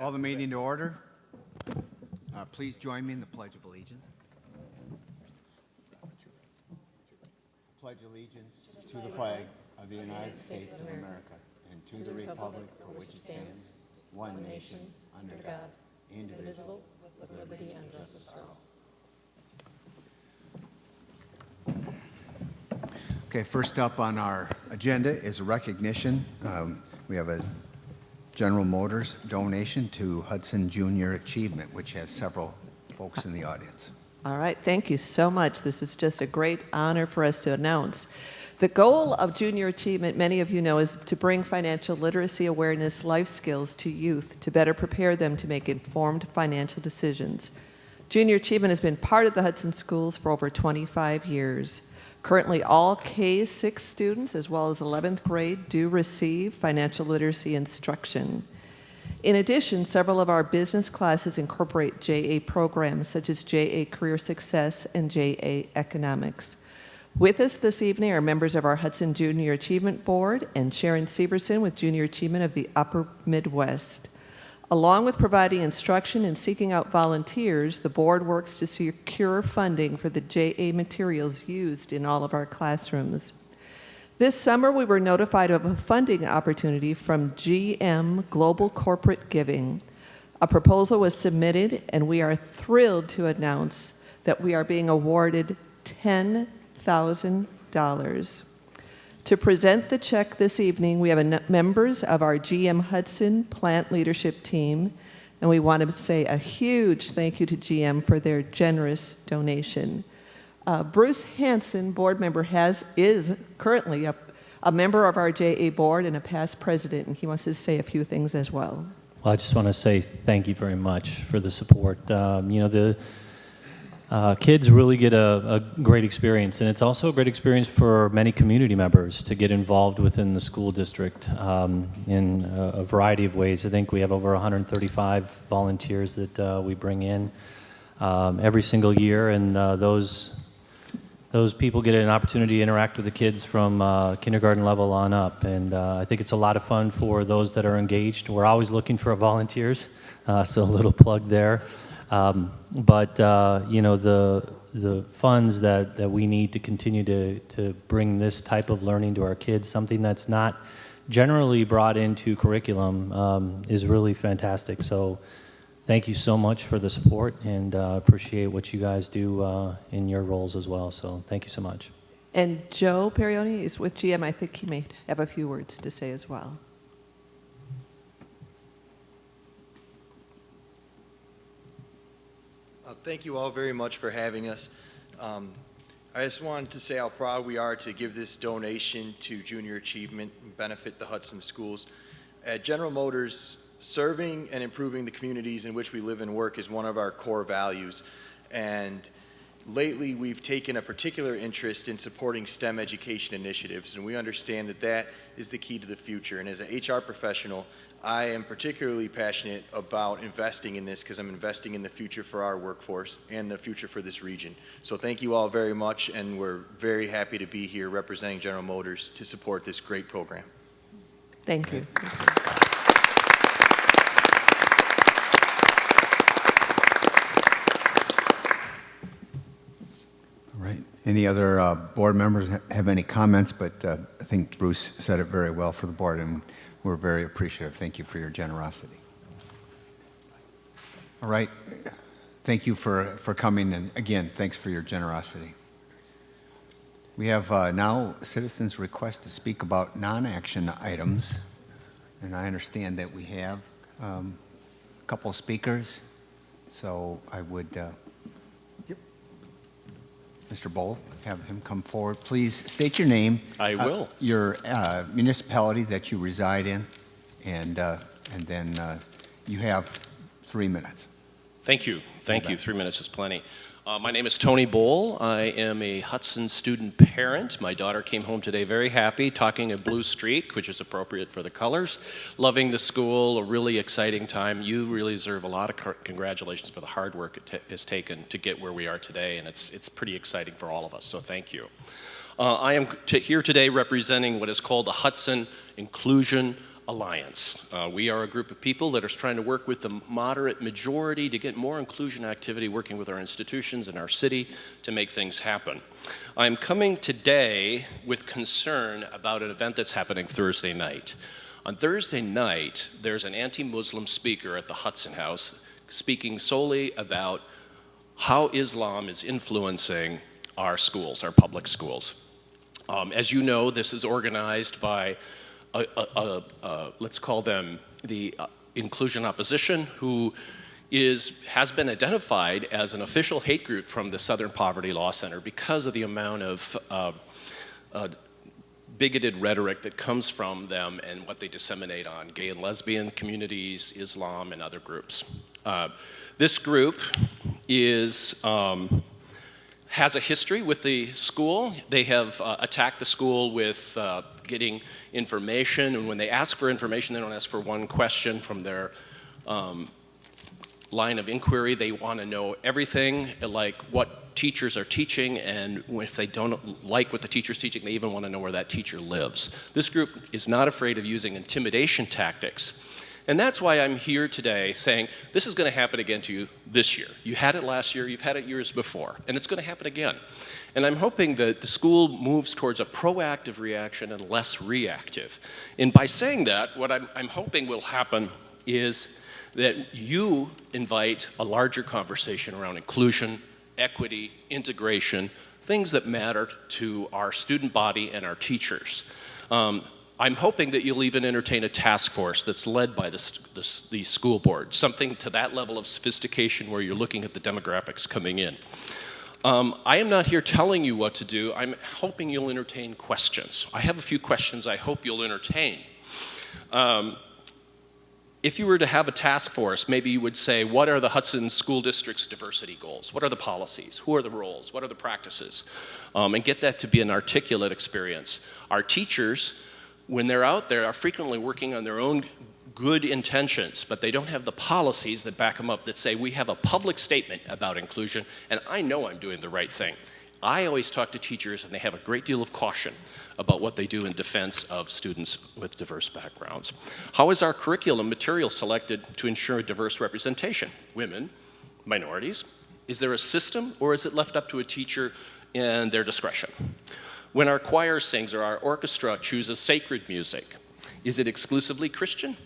Call the meeting to order. Please join me in the Pledge of Allegiance. Pledge allegiance to the flag of the United States of America and to the republic for which it stands, one nation, under God, indivisible, with liberty and justice for all. Okay, first up on our agenda is a recognition. We have a General Motors donation to Hudson Junior Achievement, which has several folks in the audience. All right, thank you so much. This is just a great honor for us to announce. The goal of Junior Achievement, many of you know, is to bring financial literacy awareness, life skills to youth to better prepare them to make informed financial decisions. Junior Achievement has been part of the Hudson schools for over 25 years. Currently, all K-6 students, as well as 11th grade, do receive financial literacy instruction. In addition, several of our business classes incorporate JA programs, such as JA Career Success and JA Economics. With us this evening are members of our Hudson Junior Achievement Board and Sharon Severson with Junior Achievement of the Upper Midwest. Along with providing instruction and seeking out volunteers, the board works to secure funding for the JA materials used in all of our classrooms. This summer, we were notified of a funding opportunity from GM Global Corporate Giving. A proposal was submitted, and we are thrilled to announce that we are being awarded $10,000. To present the check this evening, we have members of our GM Hudson plant leadership team, and we want to say a huge thank you to GM for their generous donation. Bruce Hanson, board member, is currently a member of our JA board and a past president, and he wants to say a few things as well. Well, I just want to say thank you very much for the support. The kids really get a great experience, and it's also a great experience for many community members to get involved within the school district in a variety of ways. I think we have over 135 volunteers that we bring in every single year, and those people get an opportunity to interact with the kids from kindergarten level on up, and I think it's a lot of fun for those that are engaged. We're always looking for volunteers, so a little plug there. The funds that we need to continue to bring this type of learning to our kids, something that's not generally brought into curriculum, is really fantastic. So thank you so much for the support, and appreciate what you guys do in your roles as well. So thank you so much. And Joe Perioni is with GM. I think he may have a few words to say as well. Thank you all very much for having us. I just wanted to say how proud we are to give this donation to Junior Achievement and benefit the Hudson schools. At General Motors, serving and improving the communities in which we live and work is one of our core values. And lately, we've taken a particular interest in supporting STEM education initiatives, and we understand that that is the key to the future. And as an HR professional, I am particularly passionate about investing in this because I'm investing in the future for our workforce and the future for this region. So thank you all very much, and we're very happy to be here representing General Motors to support this great program. Thank you. All right. Any other board members have any comments? But I think Bruce said it very well for the board, and we're very appreciative. Thank you for your generosity. All right. Thank you for coming, and again, thanks for your generosity. We have now citizens' request to speak about non-action items, and I understand that we have a couple of speakers, so I would, Mr. Bowl, have him come forward. Please state your name. I will. Your municipality that you reside in, and then you have 3 minutes. Thank you. Thank you. 3 minutes is plenty. My name is Tony Bowl. I am a Hudson student parent. My daughter came home today very happy, talking a blue streak, which is appropriate for the colors. Loving the school, a really exciting time. You really deserve a lot of congratulations for the hard work it has taken to get where we are today, and it's pretty exciting for all of us, so thank you. I am here today representing what is called the Hudson Inclusion Alliance. We are a group of people that are trying to work with the moderate majority to get more inclusion activity, working with our institutions and our city to make things happen. I'm coming today with concern about an event that's happening Thursday night. On Thursday night, there's an anti-Muslim speaker at the Hudson House speaking solely about how Islam is influencing our schools, our public schools. As you know, this is organized by, let's call them the Inclusion Opposition, who has been identified as an official hate group from the Southern Poverty Law Center because of the amount of bigoted rhetoric that comes from them and what they disseminate on gay and lesbian communities, Islam, and other groups. This group has a history with the school. They have attacked the school with getting information, and when they ask for information, they don't ask for one question from their line of inquiry. They want to know everything, like what teachers are teaching, and if they don't like what the teacher's teaching, they even want to know where that teacher lives. This group is not afraid of using intimidation tactics. And that's why I'm here today saying this is going to happen again to you this year. You had it last year, you've had it years before, and it's going to happen again. And I'm hoping that the school moves towards a proactive reaction and less reactive. And by saying that, what I'm hoping will happen is that you invite a larger conversation around inclusion, equity, integration, things that matter to our student body and our teachers. I'm hoping that you'll even entertain a task force that's led by the school board, something to that level of sophistication where you're looking at the demographics coming in. I am not here telling you what to do. I'm hoping you'll entertain questions. I have a few questions I hope you'll entertain. If you were to have a task force, maybe you would say, what are the Hudson School District's diversity goals? What are the policies? Who are the roles? What are the practices? And get that to be an articulate experience. Our teachers, when they're out there, are frequently working on their own good intentions, but they don't have the policies that back them up that say, we have a public statement about inclusion, and I know I'm doing the right thing. I always talk to teachers, and they have a great deal of caution about what they do in defense of students with diverse backgrounds. How is our curriculum material selected to ensure diverse representation? Women, minorities. Is there a system, or is it left up to a teacher and their discretion? When our choir sings or our orchestra chooses sacred music, is it exclusively Christian?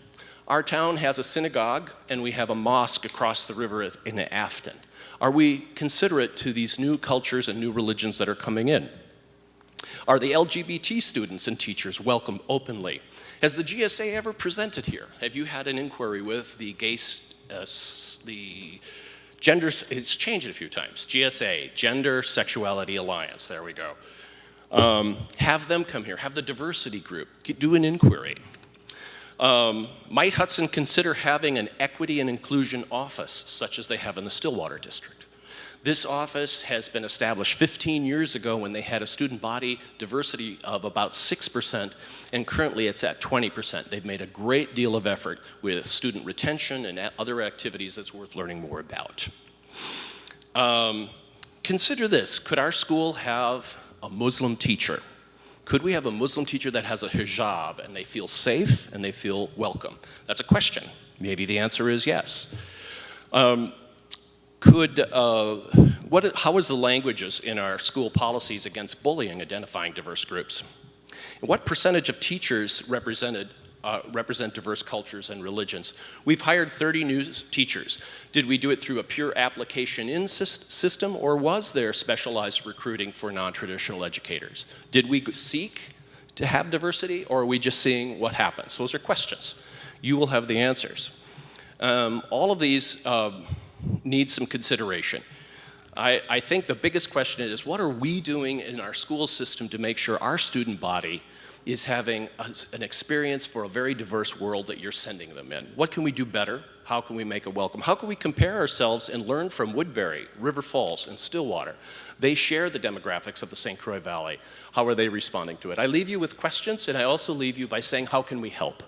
Our town has a synagogue, and we have a mosque across the river in Afton. Are we considerate to these new cultures and new religions that are coming in? Are the LGBT students and teachers welcomed openly? Has the GSA ever presented here? Have you had an inquiry with the gender, it's changed a few times, GSA, Gender Sexuality Alliance, there we go. Have them come here, have the diversity group, do an inquiry. Might Hudson consider having an equity and inclusion office, such as they have in the Stillwater District? This office has been established 15 years ago when they had a student body diversity of about 6%, and currently it's at 20%. They've made a great deal of effort with student retention and other activities that's worth learning more about. Consider this, could our school have a Muslim teacher? Could we have a Muslim teacher that has a hijab and they feel safe and they feel welcome? That's a question. Maybe the answer is yes. How is the languages in our school policies against bullying identifying diverse groups? And what percentage of teachers represent diverse cultures and religions? We've hired 30 new teachers. Did we do it through a pure application-in system, or was there specialized recruiting for non-traditional educators? Did we seek to have diversity, or are we just seeing what happens? Those are questions. You will have the answers. All of these need some consideration. I think the biggest question is, what are we doing in our school system to make sure our student body is having an experience for a very diverse world that you're sending them in? What can we do better? How can we make it welcome? How can we compare ourselves and learn from Woodbury, River Falls, and Stillwater? They share the demographics of the St. Croix Valley. How are they responding to it? I leave you with questions, and I also leave you by saying, how can we help?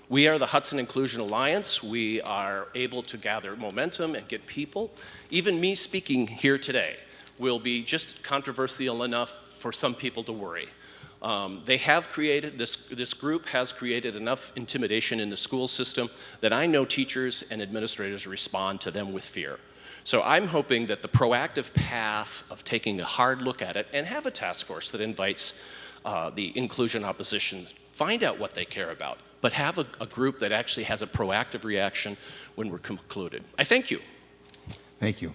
We are the Hudson Inclusion Alliance. We are able to gather momentum and get people. Even me speaking here today will be just controversial enough for some people to worry. They have created, this group has created enough intimidation in the school system that I know teachers and administrators respond to them with fear. So I'm hoping that the proactive path of taking a hard look at it and have a task force that invites the inclusion opposition, find out what they care about, but have a group that actually has a proactive reaction when we're concluded. I thank you. Thank you.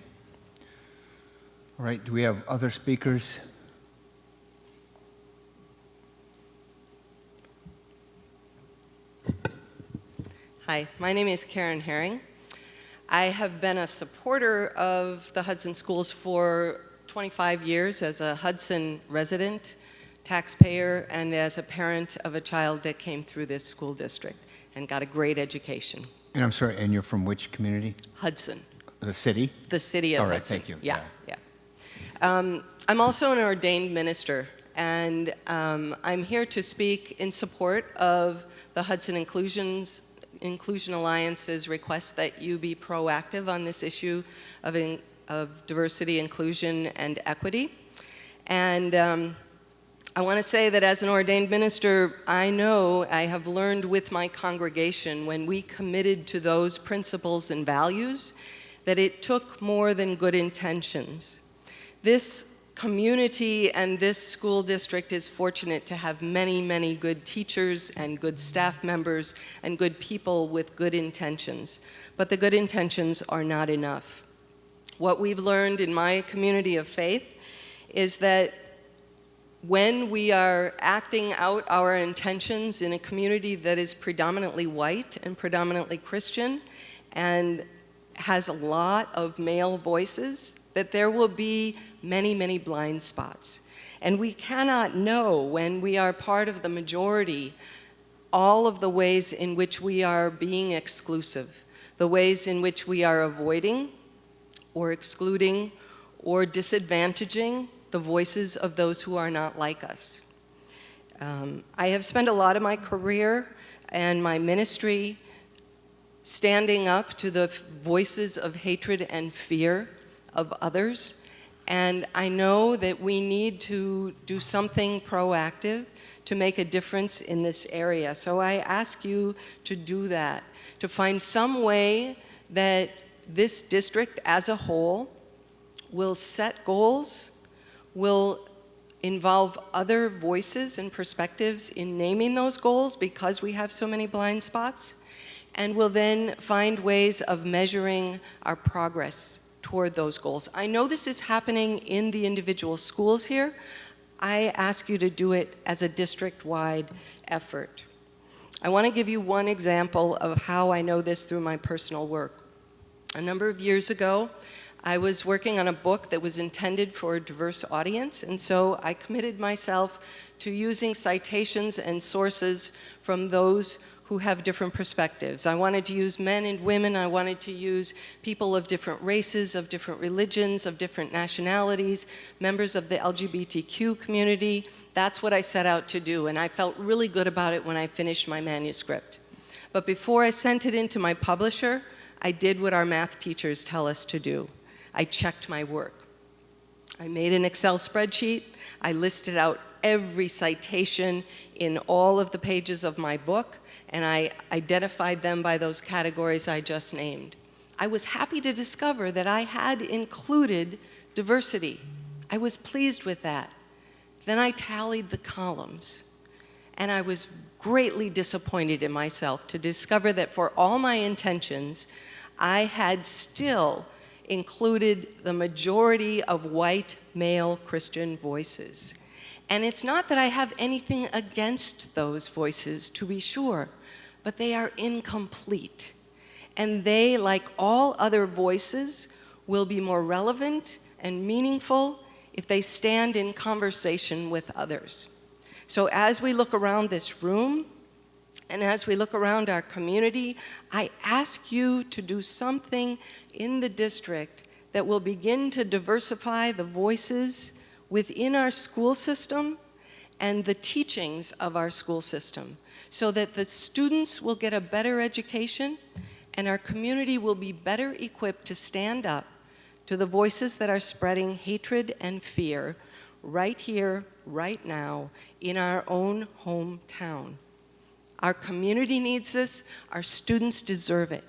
All right, do we have other speakers? Hi, my name is Karen Herring. I have been a supporter of the Hudson schools for 25 years as a Hudson resident, taxpayer, and as a parent of a child that came through this school district and got a great education. And I'm sorry, and you're from which community? Hudson, The city? the city of All right, Hudson. thank you. Yeah. I'm also an ordained minister, and I'm here to speak in support of the Hudson Inclusion Alliance's request that you be proactive on this issue of diversity, inclusion, and equity. And I want to say that as an ordained minister, I know I have learned with my congregation when we committed to those principles and values that it took more than good intentions. This community and this school district is fortunate to have many, many good teachers and good staff members and good people with good intentions. But the good intentions are not enough. What we've learned in my community of faith is that when we are acting out our intentions in a community that is predominantly white and predominantly Christian and has a lot of male voices, that there will be many, many blind spots. And we cannot know when we are part of the majority all of the ways in which we are being exclusive, the ways in which we are avoiding or excluding or disadvantaging the voices of those who are not like us. I have spent a lot of my career and my ministry standing up to the voices of hatred and fear of others, and I know that we need to do something proactive to make a difference in this area. So I ask you to do that, to find some way that this district as a whole will set goals, will involve other voices and perspectives in naming those goals because we have so many blind spots, and will then find ways of measuring our progress toward those goals. I know this is happening in the individual schools here. I ask you to do it as a district-wide effort. I want to give you one example of how I know this through my personal work. A number of years ago, I was working on a book that was intended for a diverse audience, and so I committed myself to using citations and sources from those who have different perspectives. I wanted to use men and women. I wanted to use people of different races, of different religions, of different nationalities, members of the LGBTQ community. That's what I set out to do, and I felt really good about it when I finished my manuscript. But before I sent it into my publisher, I did what our math teachers tell us to do. I checked my work. I made an Excel spreadsheet. I listed out every citation in all of the pages of my book, and I identified them by those categories I just named. I was happy to discover that I had included diversity. I was pleased with that. Then I tallied the columns, and I was greatly disappointed in myself to discover that for all my intentions, I had still included the majority of white male Christian voices. And it's not that I have anything against those voices, to be sure, but they are incomplete. And they, like all other voices, will be more relevant and meaningful if they stand in conversation with others. So as we look around this room, and as we look around our community, I ask you to do something in the district that will begin to diversify the voices within our school system and the teachings of our school system, so that the students will get a better education and our community will be better equipped to stand up to the voices that are spreading hatred and fear right here, right now, in our own hometown. Our community needs this. Our students deserve it.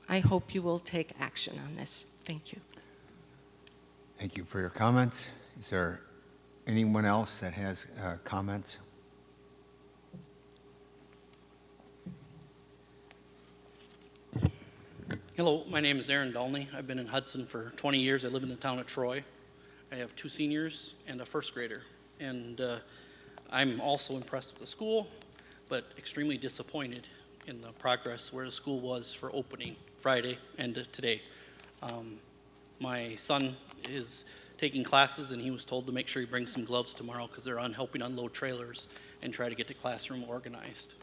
I hope you will take action on this. Thank you. Thank you for your comments. Is there anyone else that has comments? Hello, my name is Aaron Dolney. I've been in Hudson for 20 years. I live in the town of Troy. I have 2 seniors and a first grader. And I'm also impressed with the school, but extremely disappointed in the progress where the school was for opening Friday and today. My son is taking classes, and he was told to make sure he brings some gloves tomorrow because they're helping unload trailers and try to get the classroom organized.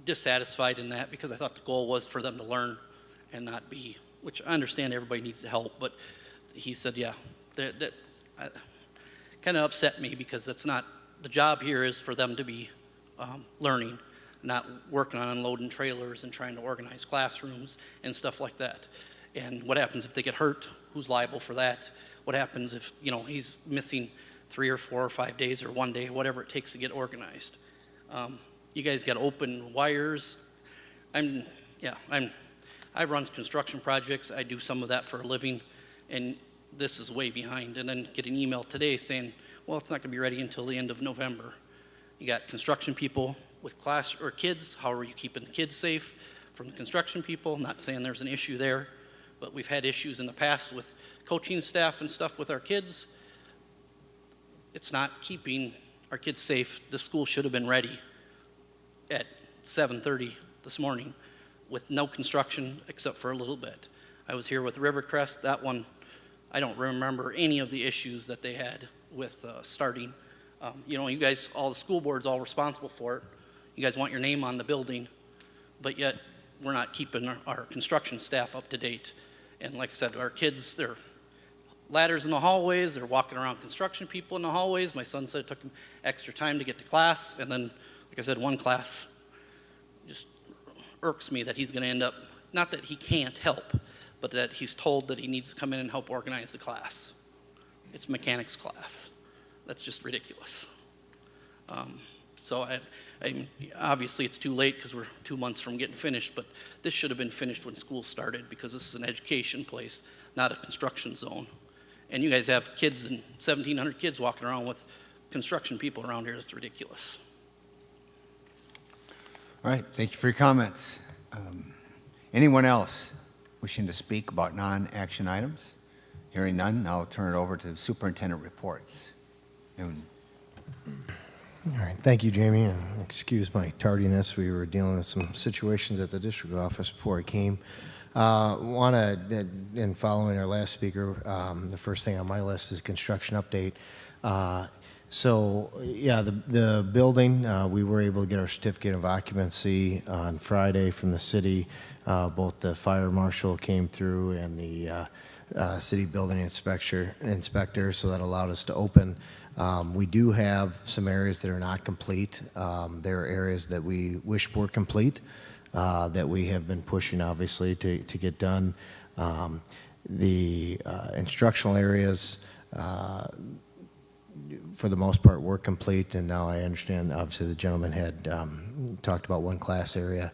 Dissatisfied in that because I thought the goal was for them to learn and not be, which I understand everybody needs to help, but he said, yeah, that kind of upset me because that's not, the job here is for them to be learning, not working on unloading trailers and trying to organize classrooms and stuff like that. And what happens if they get hurt? Who's liable for that? What happens if, he's missing 3 or 4 or 5 days or 1 day, whatever it takes to get organized? You guys got open wires. I run construction projects. I do some of that for a living, and this is way behind. And then get an email today saying, well, it's not going to be ready until the end of November. You got construction people with class or kids. How are you keeping the kids safe from the construction people? Not saying there's an issue there, but we've had issues in the past with coaching staff and stuff with our kids. It's not keeping our kids safe. The school should have been ready at 7:30 this morning with no construction except for a little bit. I was here with Rivercrest. That one, I don't remember any of the issues that they had with starting. You guys, all the school board's all responsible for it. You guys want your name on the building, but yet we're not keeping our construction staff up to date. And like I said, our kids, they're ladders in the hallways, they're walking around construction people in the hallways. My son said it took him extra time to get to class, and then like I said, one class just irks me that he's going to end up, not that he can't help, but that he's told that he needs to come in and help organize the class. It's mechanics class. That's just ridiculous. So obviously it's too late because we're 2 months from getting finished, but this should have been finished when school started because this is an education place, not a construction zone. And you guys have kids and 1,700 kids walking around with construction people around here. That's ridiculous. All right, thank you for your comments. Anyone else wishing to speak about non-action items? Hearing none, now I'll turn it over to superintendent reports. All right, thank you, Jamie, and excuse my tardiness. We were dealing with some situations at the district office before I came. In following our last speaker, the first thing on my list is construction update. The building, we were able to get our certificate of occupancy on Friday from the city. Both the fire marshal came through and the city building inspector, so that allowed us to open. We do have some areas that are not complete. There are areas that we wish were complete that we have been pushing, obviously, to get done. The instructional areas, for the most part, were complete, and now I understand, obviously, the gentleman had talked about one class area.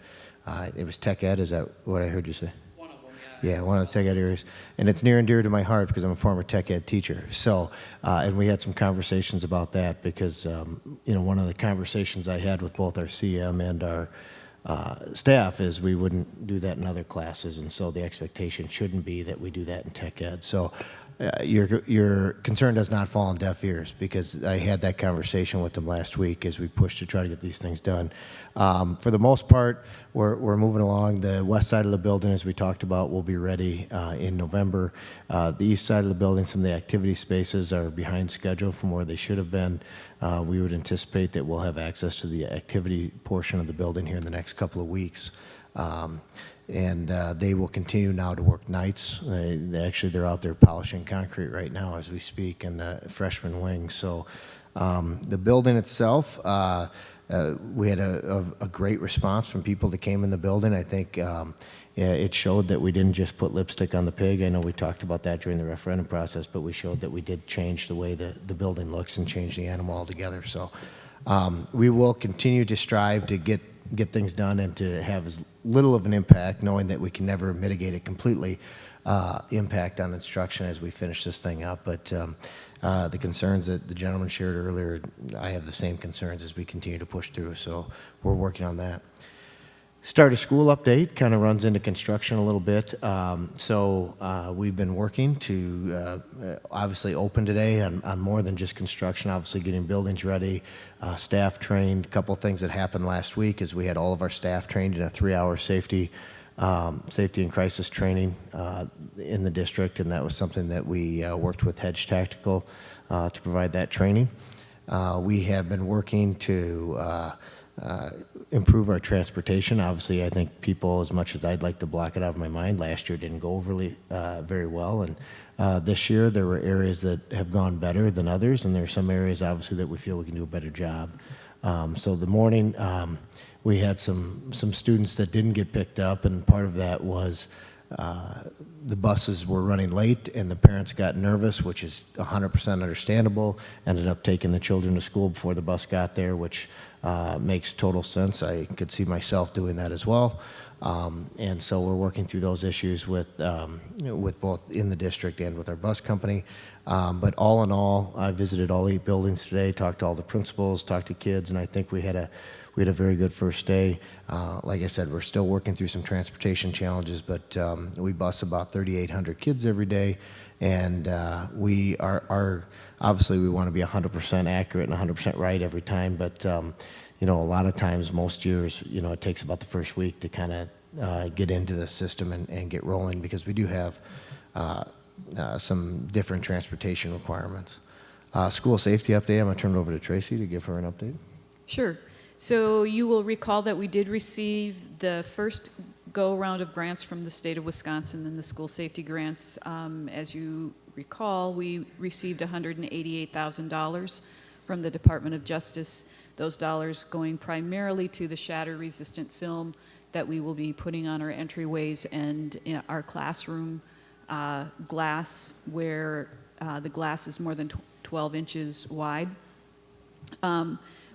It was tech ed, is that what I heard you say? One of them, yeah. Yeah, one of the tech ed areas. And it's near and dear to my heart because I'm a former tech ed teacher. So, and we had some conversations about that because, one of the conversations I had with both our CM and our staff is we wouldn't do that in other classes, and so the expectation shouldn't be that we do that in tech ed. So your concern does not fall on deaf ears because I had that conversation with them last week as we pushed to try to get these things done. For the most part, we're moving along. The west side of the building, as we talked about, will be ready in November. The east side of the building, some of the activity spaces are behind schedule from where they should have been. We would anticipate that we'll have access to the activity portion of the building here in the next couple of weeks. And they will continue now to work nights. They're out there polishing concrete right now as we speak in the freshman wing. So the building itself, we had a great response from people that came in the building. I think it showed that we didn't just put lipstick on the pig. I know we talked about that during the referendum process, but we showed that we did change the way the building looks and change the animal altogether. So we will continue to strive to get things done and to have as little of an impact, knowing that we can never mitigate it completely, impact on instruction as we finish this thing up. But the concerns that the gentleman shared earlier, I have the same concerns as we continue to push through, so we're working on that. Start of school update kind of runs into construction a little bit. We've been working to obviously open today on more than just construction, obviously getting buildings ready, staff trained. A couple things that happened last week is we had all of our staff trained in a 3-hour safety and crisis training in the district, and that was something that we worked with Hedge Tactical to provide that training. We have been working to improve our transportation. Obviously, I think people, as much as I'd like to block it out of my mind, last year didn't go overly very well, and this year there were areas that have gone better than others, and there are some areas obviously that we feel we can do a better job. So the morning we had some students that didn't get picked up, and part of that was the buses were running late and the parents got nervous, which is 100% understandable, ended up taking the children to school before the bus got there, which makes total sense. I could see myself doing that as well. And so we're working through those issues with both in the district and with our bus company. But all in all, I visited all 8 buildings today, talked to all the principals, talked to kids, and I think we had a very good first day. Like I said, we're still working through some transportation challenges, but we bus about 3,800 kids every day, and we are obviously we want to be 100% accurate and 100% right every time. But a lot of times, most years, it takes about the first week to kind of get into the system and get rolling, because we do have some different transportation requirements. School safety update. I'm going to turn it over to Tracy to give her an update. Sure. So you will recall that we did receive the first go-around of grants from the state of Wisconsin in the school safety grants. As you recall, we received $188,000 from the Department of Justice, those dollars going primarily to the shatter-resistant film that we will be putting on our entryways and in our classroom glass, where the glass is more than 12 inches wide.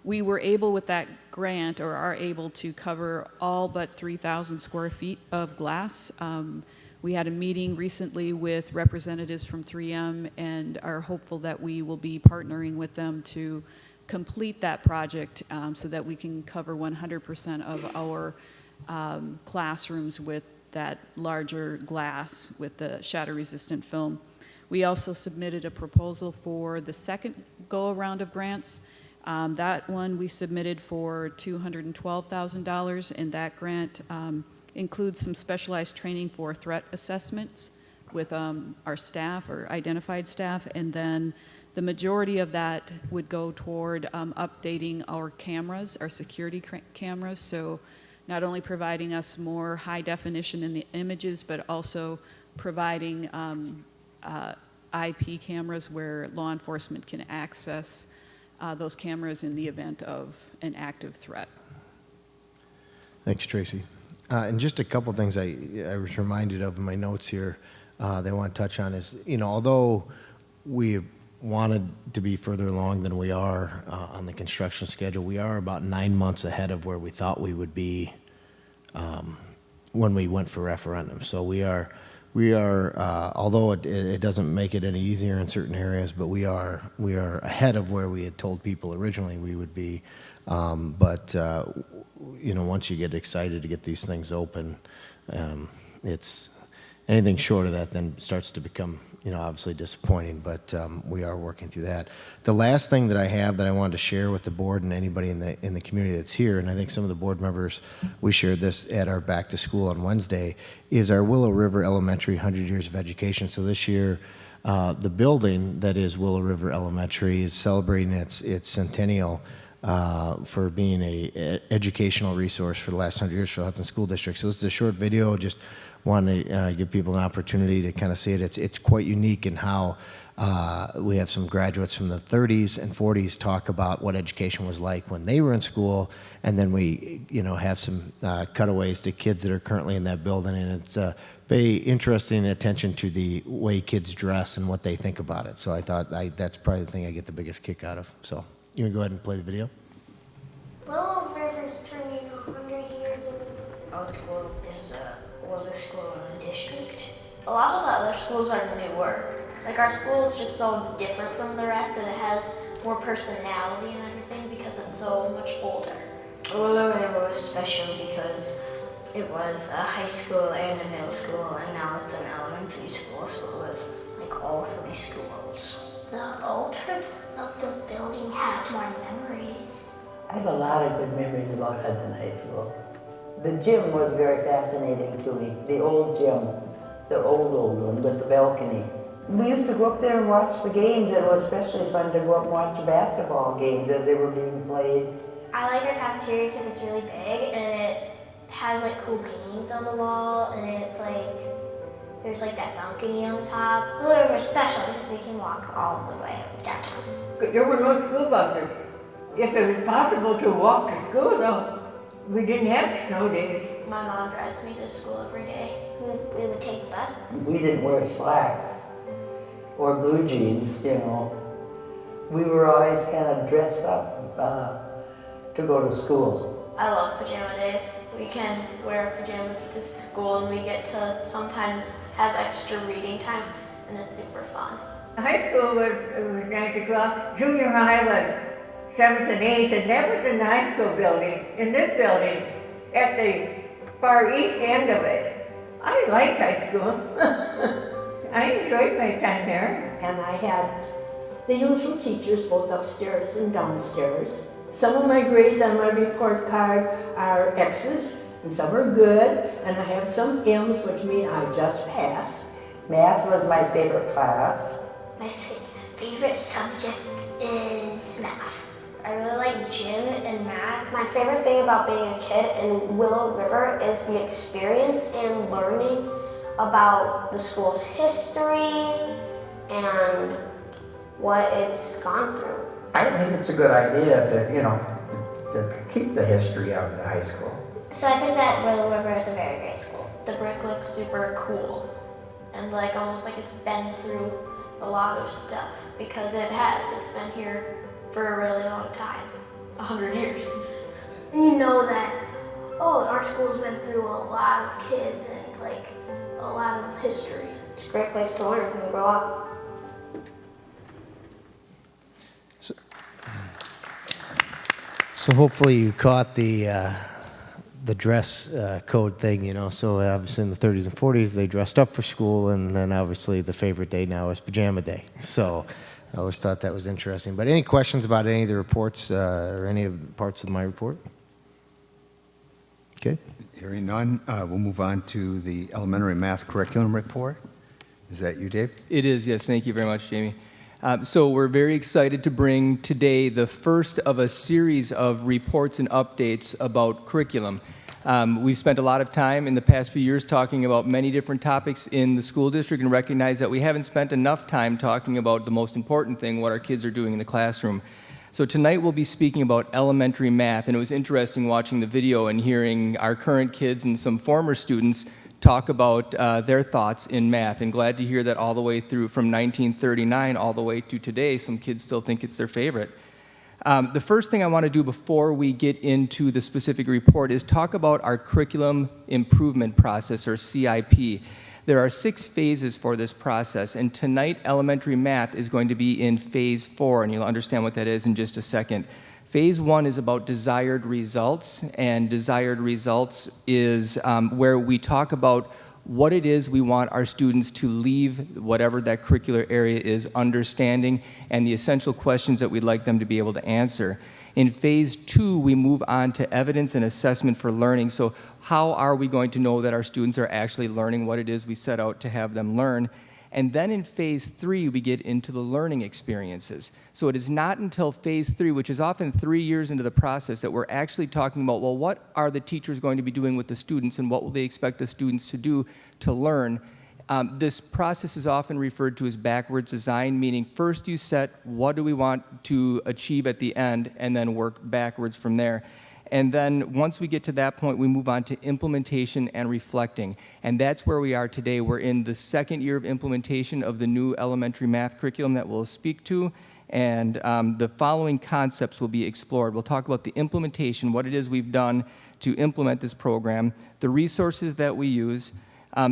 We were able with that grant, or are able to cover all but 3,000 square feet of glass. We had a meeting recently with representatives from 3M and are hopeful that we will be partnering with them to complete that project so that we can cover 100% of our classrooms with that larger glass with the shatter-resistant film. We also submitted a proposal for the second go-around of grants. That one we submitted for $212,000, and that grant includes some specialized training for threat assessments with our staff or identified staff, and then the majority of that would go toward updating our cameras, our security cameras, so not only providing us more high definition in the images, but also providing IP cameras where law enforcement can access those cameras in the event of an active threat. Thanks, Tracy. And just a couple things I was reminded of in my notes here that I want to touch on is, although we wanted to be further along than we are on the construction schedule, we are about 9 months ahead of where we thought we would be when we went for referendum. So we are although it doesn't make it any easier in certain areas, but we are ahead of where we had told people originally we would be. But once you get excited to get these things open, it's anything short of that then starts to become obviously disappointing. But we are working through that. The last thing that I have that I wanted to share with the board and anybody in the community that's here, and I think some of the board members, we shared this at our back to school on Wednesday, is our Willow River Elementary 100 Years of Education. So this year, the building that is Willow River Elementary is celebrating its centennial for being a educational resource for the last 100 years for the Hudson School District. So this is a short video just want to give people an opportunity to kind of see it. It's quite unique in how we have some graduates from the 30s and 40s talk about what education was like when they were in school, and then we, have some cutaways to kids that are currently in that building, and it's very interesting attention to the way kids dress and what they think about it. So I thought that's probably the thing I get the biggest kick out of. So you want to go ahead and play the video? Willow River's turning 100 years old. Our school is the oldest school in the district. A lot of the other schools are newer. Like our school is just so different from the rest, and it has more personality and everything because it's so much older. Willow River was special because it was a high school and a middle school, and now it's an elementary school, so it was like all three schools. The older of the building have more memories. I have a lot of good memories about Hudson High School. The gym was very fascinating to me, the old gym, the old one with the balcony. We used to go up there and watch the games, and it was especially fun to go up and watch the basketball games as they were being played. I like our cafeteria because it's really big and it has like cool paintings on the wall, and it's like there's like that balcony on the top. Willow River's special because we can walk all the way downtown. There were no school buses. If it was possible to walk to school, though, we didn't have snow days. My mom drives me to school every day. We would take the bus. We didn't wear slacks or blue jeans, We were always kind of dressed up to go to school. I love pajama days. We can wear pajamas to school and we get to sometimes have extra reading time, and it's super fun. High school was 9 to 12. Junior high was 7th and 8th, and that was in the high school building, in this building, at the far east end of it. I liked high school. I enjoyed my time there. And I had the usual teachers both upstairs and downstairs. Some of my grades on my report card are X's, and some are good, and I have some M's, which mean I just passed. Math was my favorite class. My favorite subject is math. I really like gym and math. My favorite thing about being a kid in Willow River is the experience and learning about the school's history and what it's gone through. I think it's a good idea to keep the history out of the high school. So I think that Willow River is a very great school. The brick looks super cool and like almost like it's been through a lot of stuff because it has. It's been here for a really long time, 100 years. And you know that, our school's been through a lot of kids and like a lot of history. It's a great place to learn and grow up. So hopefully you caught the dress code thing, So obviously in the 30s and 40s they dressed up for school, and then obviously the favorite day now is pajama day. So I always thought that was interesting. But any questions about any of the reports or any of the parts of my report? Okay. Hearing none, we'll move on to the elementary math curriculum report. Is that you, Dave? It is, yes. Thank you very much, Jamie. So we're very excited to bring today the first of a series of reports and updates about curriculum. We've spent a lot of time in the past few years talking about many different topics in the school district and recognize that we haven't spent enough time talking about the most important thing, what our kids are doing in the classroom. So tonight we'll be speaking about elementary math, and it was interesting watching the video and hearing our current kids and some former students talk about their thoughts in math, and glad to hear that all the way through from 1939 all the way to today, some kids still think it's their favorite. The first thing I want to do before we get into the specific report is talk about our curriculum improvement process, or CIP. There are 6 phases for this process, and tonight elementary math is going to be in phase 4, and you'll understand what that is in just a second. Phase 1 is about desired results, and desired results is where we talk about what it is we want our students to leave whatever that curricular area is understanding, and the essential questions that we'd like them to be able to answer. In phase 2, we move on to evidence and assessment for learning. So how are we going to know that our students are actually learning what it is we set out to have them learn? And then in phase 3, we get into the learning experiences. So it is not until phase 3, which is often 3 years into the process, that we're actually talking about, well, what are the teachers going to be doing with the students and what will they expect the students to do to learn? This process is often referred to as backwards design, meaning first you set what do we want to achieve at the end and then work backwards from there. And then once we get to that point, we move on to implementation and reflecting. And that's where we are today. We're in the second year of implementation of the new elementary math curriculum that we'll speak to. And the following concepts will be explored. We'll talk about the implementation, what it is we've done to implement this program, the resources that we use,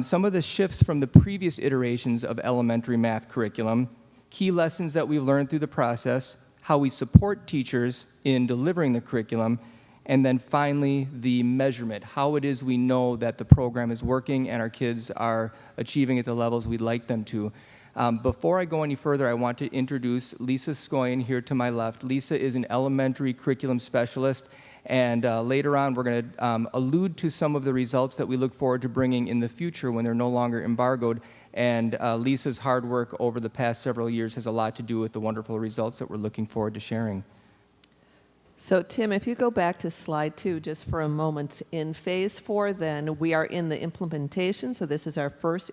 some of the shifts from the previous iterations of elementary math curriculum, key lessons that we've learned through the process, how we support teachers in delivering the curriculum, and then finally, the measurement, how it is we know that the program is working and our kids are achieving at the levels we'd like them to. Before I go any further, I want to introduce Lisa Skoyen here to my left. Lisa is an elementary curriculum specialist, and later on we're going to allude to some of the results that we look forward to bringing in the future when they're no longer embargoed. And Lisa's hard work over the past several years has a lot to do with the wonderful results that we're looking forward to sharing. So Tim, if you go back to slide 2 just for a moment, in phase 4 then, we are in the implementation, so this is our first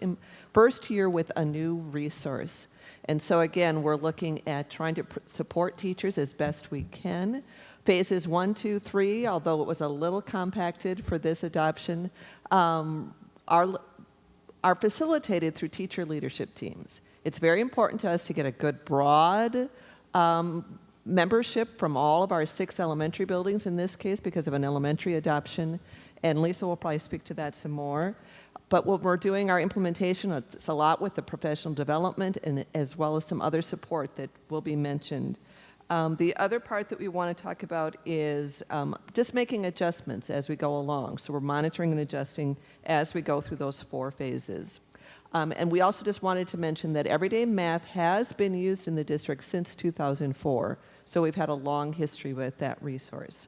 year with a new resource. And so again, we're looking at trying to support teachers as best we can. Phases 1, 2, 3, although it was a little compacted for this adoption, are facilitated through teacher leadership teams. It's very important to us to get a good broad membership from all of our 6 elementary buildings in this case because of an elementary adoption, and Lisa will probably speak to that some more. But when we're doing our implementation, it's a lot with the professional development and as well as some other support that will be mentioned. The other part that we want to talk about is just making adjustments as we go along. So we're monitoring and adjusting as we go through those 4 phases. And we also just wanted to mention that everyday math has been used in the district since 2004. So we've had a long history with that resource.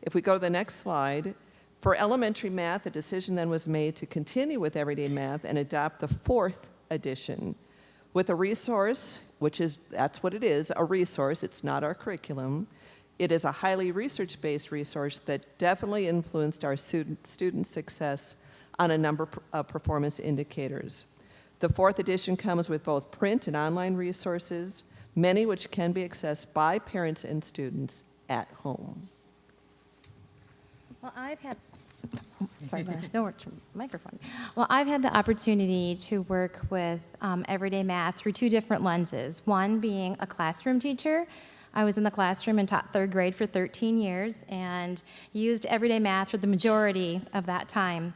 If we go to the next slide, for elementary math, a decision then was made to continue with everyday math and adopt the 4th edition with a resource, that's what it is, a resource. It's not our curriculum. It is a highly research-based resource that definitely influenced our student success on a number of performance indicators. The 4th edition comes with both print and online resources, many which can be accessed by parents and students at home. Well, I've had, sorry, no microphone. Well, I've had the opportunity to work with everyday math through 2 different lenses. One being a classroom teacher. I was in the classroom and taught 3rd grade for 13 years and used everyday math for the majority of that time.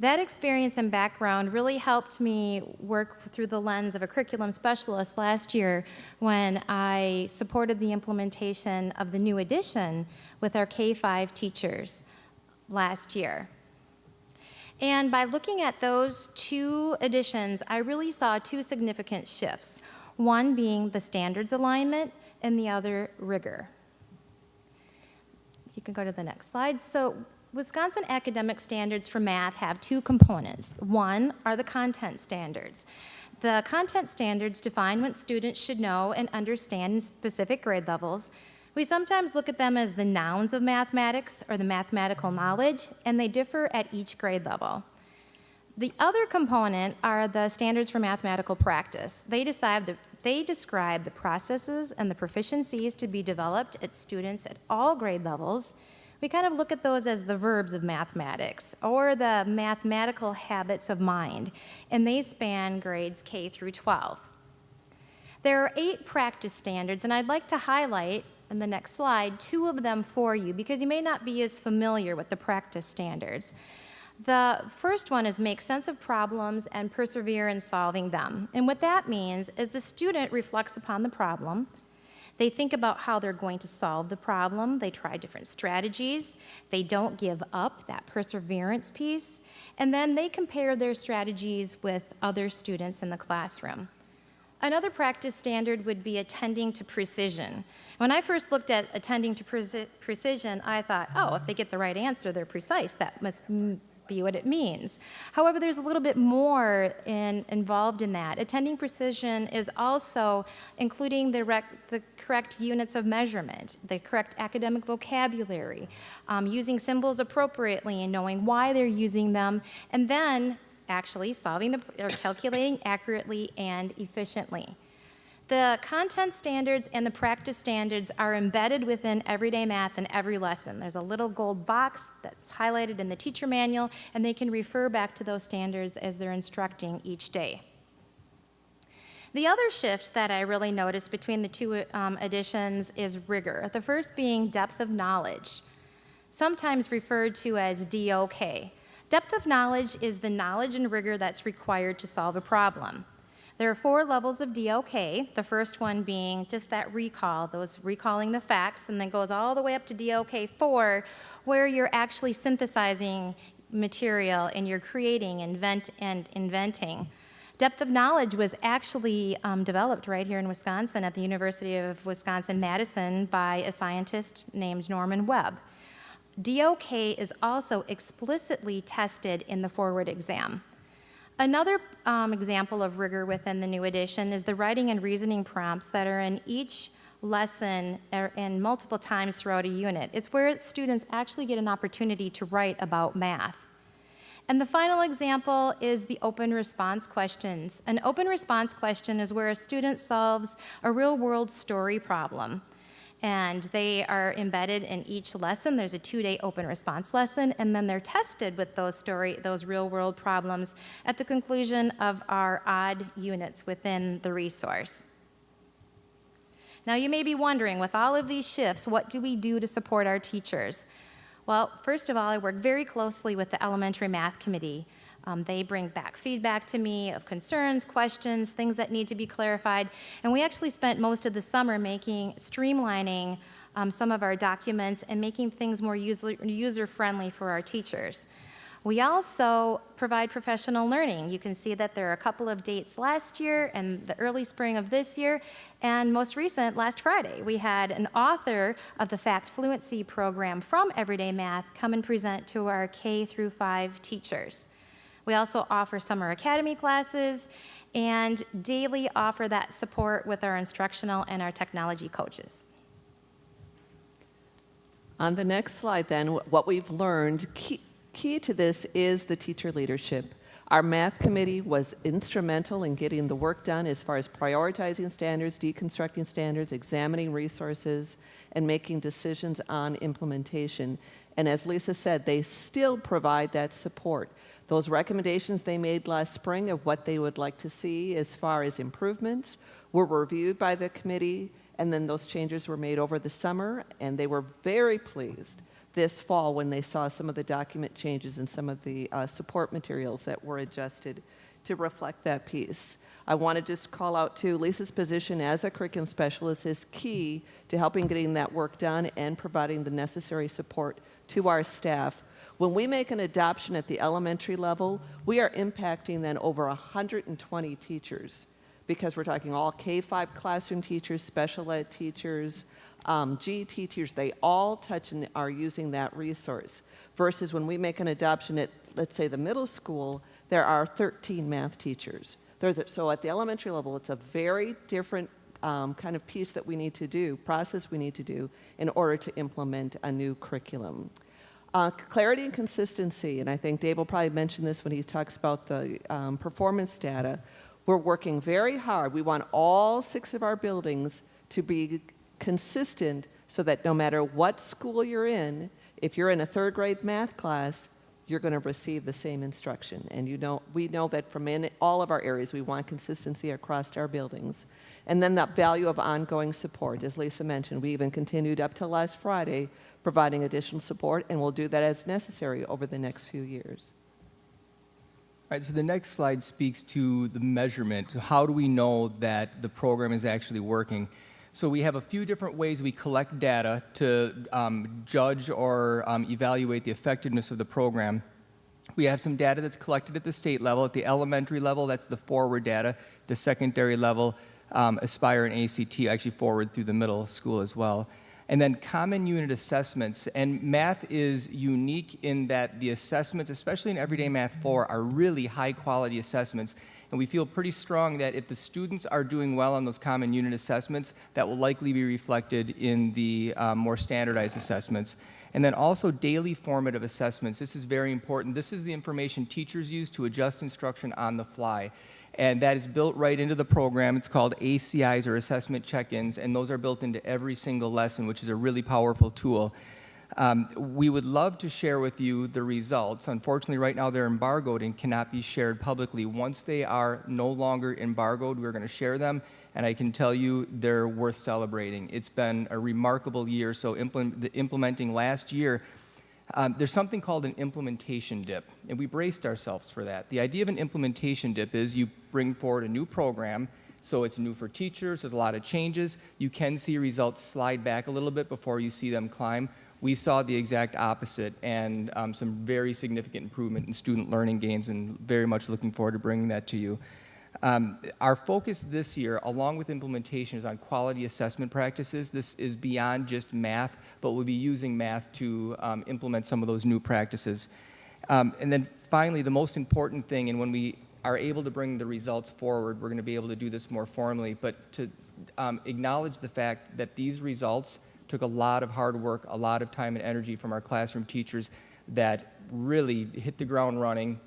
That experience and background really helped me work through the lens of a curriculum specialist last year when I supported the implementation of the new edition with our K-5 teachers last year. And by looking at those 2 editions, I really saw 2 significant shifts, one being the standards alignment and the other rigor. You can go to the next slide. So Wisconsin academic standards for math have 2 components. One are the content standards. The content standards define what students should know and understand in specific grade levels. We sometimes look at them as the nouns of mathematics or the mathematical knowledge, and they differ at each grade level. The other component are the standards for mathematical practice. They describe the processes and the proficiencies to be developed at students at all grade levels. We kind of look at those as the verbs of mathematics or the mathematical habits of mind, and they span grades K through 12. There are 8 practice standards, and I'd like to highlight in the next slide 2 of them for you because you may not be as familiar with the practice standards. The first one is make sense of problems and persevere in solving them. And what that means is the student reflects upon the problem. They think about how they're going to solve the problem. They try different strategies. They don't give up, that perseverance piece. And then they compare their strategies with other students in the classroom. Another practice standard would be attending to precision. When I first looked at attending to precision, I thought, oh, if they get the right answer, they're precise. That must be what it means. However, there's a little bit more involved in that. Attending precision is also including the correct units of measurement, the correct academic vocabulary, using symbols appropriately and knowing why they're using them, and then actually solving or calculating accurately and efficiently. The content standards and the practice standards are embedded within everyday math in every lesson. There's a little gold box that's highlighted in the teacher manual, and they can refer back to those standards as they're instructing each day. The other shift that I really noticed between the two editions is rigor, the first being depth of knowledge, sometimes referred to as DOK. Depth of knowledge is the knowledge and rigor that's required to solve a problem. There are 4 levels of DOK, the first one being just that recall, those recalling the facts, and then goes all the way up to DOK 4, where you're actually synthesizing material and you're creating and inventing. Depth of knowledge was actually developed right here in Wisconsin at the University of Wisconsin-Madison by a scientist named Norman Webb. DOK is also explicitly tested in the forward exam. Another example of rigor within the new edition is the writing and reasoning prompts that are in each lesson and multiple times throughout a unit. It's where students actually get an opportunity to write about math. And the final example is the open response questions. An open response question is where a student solves a real-world story problem. And they are embedded in each lesson. There's a 2-day open response lesson, and then they're tested with those real-world problems at the conclusion of our odd units within the resource. Now, you may be wondering, with all of these shifts, what do we do to support our teachers? Well, first of all, I work very closely with the elementary math committee. They bring back feedback to me of concerns, questions, things that need to be clarified. And we actually spent most of the summer streamlining some of our documents and making things more user-friendly for our teachers. We also provide professional learning. You can see that there are a couple of dates last year and the early spring of this year, and most recent, last Friday, we had an author of the Fact Fluency program from Everyday Math come and present to our K through 5 teachers. We also offer summer academy classes and daily offer that support with our instructional and our technology coaches. On the next slide then, what we've learned, key to this is the teacher leadership. Our math committee was instrumental in getting the work done as far as prioritizing standards, deconstructing standards, examining resources, and making decisions on implementation. And as Lisa said, they still provide that support. Those recommendations they made last spring of what they would like to see as far as improvements were reviewed by the committee, and then those changes were made over the summer, and they were very pleased this fall when they saw some of the document changes and some of the support materials that were adjusted to reflect that piece. I want to just call out too, Lisa's position as a curriculum specialist is key to helping getting that work done and providing the necessary support to our staff. When we make an adoption at the elementary level, we are impacting then over 120 teachers because we're talking all K-5 classroom teachers, special ed teachers, G teachers, they all touch and are using that resource. Versus when we make an adoption at, let's say, the middle school, there are 13 math teachers. So at the elementary level, it's a very different kind of piece that we need to do, process we need to do in order to implement a new curriculum. Clarity and consistency, and I think Dave will probably mention this when he talks about the performance data. We're working very hard. We want all 6 of our buildings to be consistent so that no matter what school you're in, if you're in a 3rd grade math class, you're going to receive the same instruction. And we know that from in all of our areas, we want consistency across our buildings. And then that value of ongoing support, as Lisa mentioned, we even continued up to last Friday providing additional support, and we'll do that as necessary over the next few years. All right, so the next slide speaks to the measurement. So how do we know that the program is actually working? So we have a few different ways we collect data to judge or evaluate the effectiveness of the program. We have some data that's collected at the state level. At the elementary level, that's the forward data. The secondary level, Aspire and ACT actually forward through the middle school as well. And then common unit assessments, and math is unique in that the assessments, especially in Everyday Math 4, are really high quality assessments. And we feel pretty strong that if the students are doing well on those common unit assessments, that will likely be reflected in the more standardized assessments. And then also daily formative assessments. This is very important. This is the information teachers use to adjust instruction on the fly. And that is built right into the program. It's called ACIs, or Assessment Check-ins, and those are built into every single lesson, which is a really powerful tool. We would love to share with you the results. Unfortunately, right now they're embargoed and cannot be shared publicly. Once they are no longer embargoed, we're going to share them, and I can tell you they're worth celebrating. It's been a remarkable year. So implementing last year, there's something called an implementation dip, and we braced ourselves for that. The idea of an implementation dip is you bring forward a new program, so it's new for teachers, there's a lot of changes. You can see results slide back a little bit before you see them climb. We saw the exact opposite, and some very significant improvement in student learning gains, and very much looking forward to bringing that to you. Our focus this year, along with implementation, is on quality assessment practices. This is beyond just math, but we'll be using math to implement some of those new practices. And then finally, the most important thing, and when we are able to bring the results forward, we're going to be able to do this more formally, but to acknowledge the fact that these results took a lot of hard work, a lot of time and energy from our classroom teachers that really hit the ground running,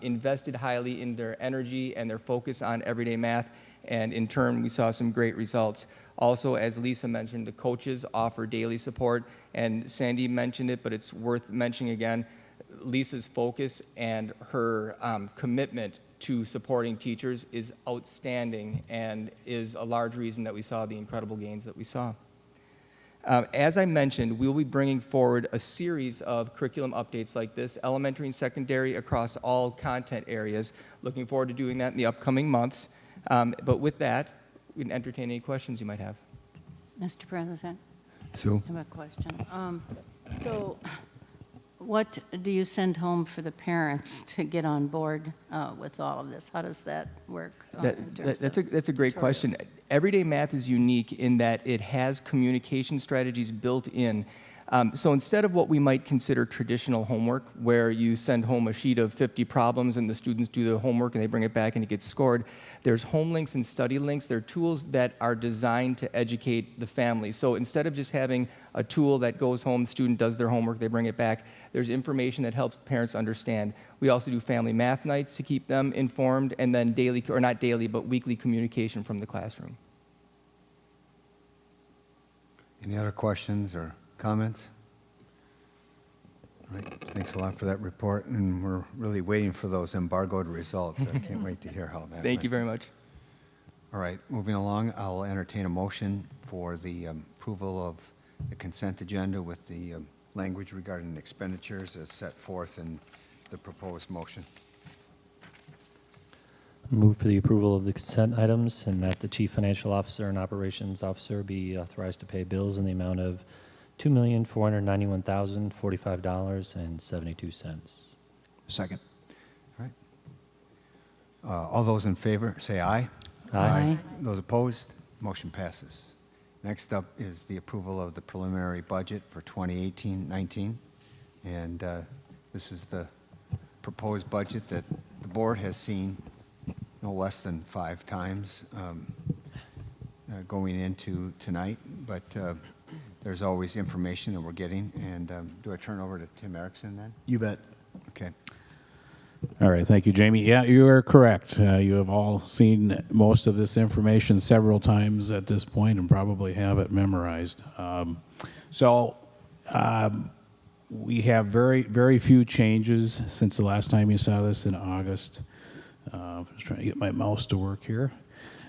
invested highly in their energy and their focus on everyday math, and in turn, we saw some great results. Also, as Lisa mentioned, the coaches offer daily support, and Sandy mentioned it, but it's worth mentioning again. Lisa's focus and her commitment to supporting teachers is outstanding and is a large reason that we saw the incredible gains that we saw. As I mentioned, we'll be bringing forward a series of curriculum updates like this, elementary and secondary, across all content areas. Looking forward to doing that in the upcoming months. But with that, we can entertain any questions you might have. Mr. President? Sue? I have a question. So what do you send home for the parents to get on board with all of this? How does that work? That's a great question. Everyday Math is unique in that it has communication strategies built in. So instead of what we might consider traditional homework, where you send home a sheet of 50 problems and the students do the homework and they bring it back and it gets scored, there's home links and study links. They're tools that are designed to educate the family. So instead of just having a tool that goes home, the student does their homework, they bring it back, there's information that helps parents understand. We also do family math nights to keep them informed, and then daily, or not daily, but weekly communication from the classroom. Any other questions or comments? All right, thanks a lot for that report, and we're really waiting for those embargoed results. I can't wait to hear how that Thank went. you very much. All right, moving along, I'll entertain a motion for the approval of the consent agenda with the language regarding expenditures as set forth in the proposed motion. Move for the approval of the consent items, and that the Chief Financial Officer and Operations Officer be authorized to pay bills in the amount of $2,491,045.72. Second. All right. All those in favor, say aye. Aye. Those opposed, motion passes. Next up is the approval of the preliminary budget for 2018-19. And this is the proposed budget that the board has seen no less than 5 times going into tonight. But there's always information that we're getting. And do I turn over to Tim Erickson then? You bet. Okay. All right, thank you, Jamie. Yeah, you are correct. You have all seen most of this information several times at this point and probably have it memorized. We have very few changes since the last time you saw this in August. Just trying to get my mouse to work here.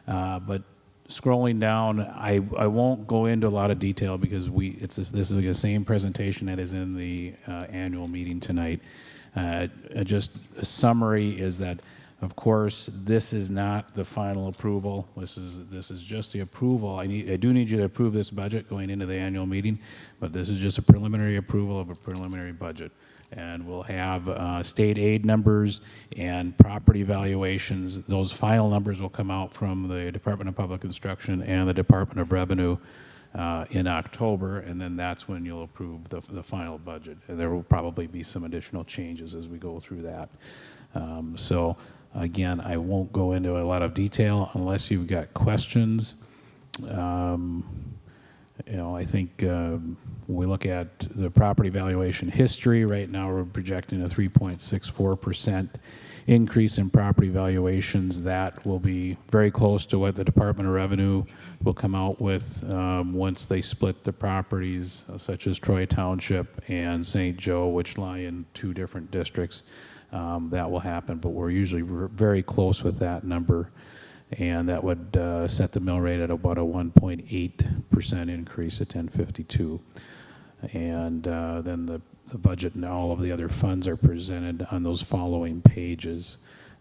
But scrolling down, I won't go into a lot of detail because this is the same presentation that is in the annual meeting tonight. Just a summary is that, of course, this is not the final approval. This is just the approval. I do need you to approve this budget going into the annual meeting, but this is just a preliminary approval of a preliminary budget. And we'll have state aid numbers and property valuations. Those final numbers will come out from the Department of Public Instruction and the Department of Revenue in October, and then that's when you'll approve the final budget. And there will probably be some additional changes as we go through that. So again, I won't go into a lot of detail unless you've got questions. I think when we look at the property valuation history, right now we're projecting a 3.64% increase in property valuations. That will be very close to what the Department of Revenue will come out with once they split the properties, such as Troy Township and St. Joe, which lie in 2 different districts. That will happen, but we're usually very close with that number. And that would set the mill rate at about a 1.8% increase at 1052. And then the budget and all of the other funds are presented on those following pages.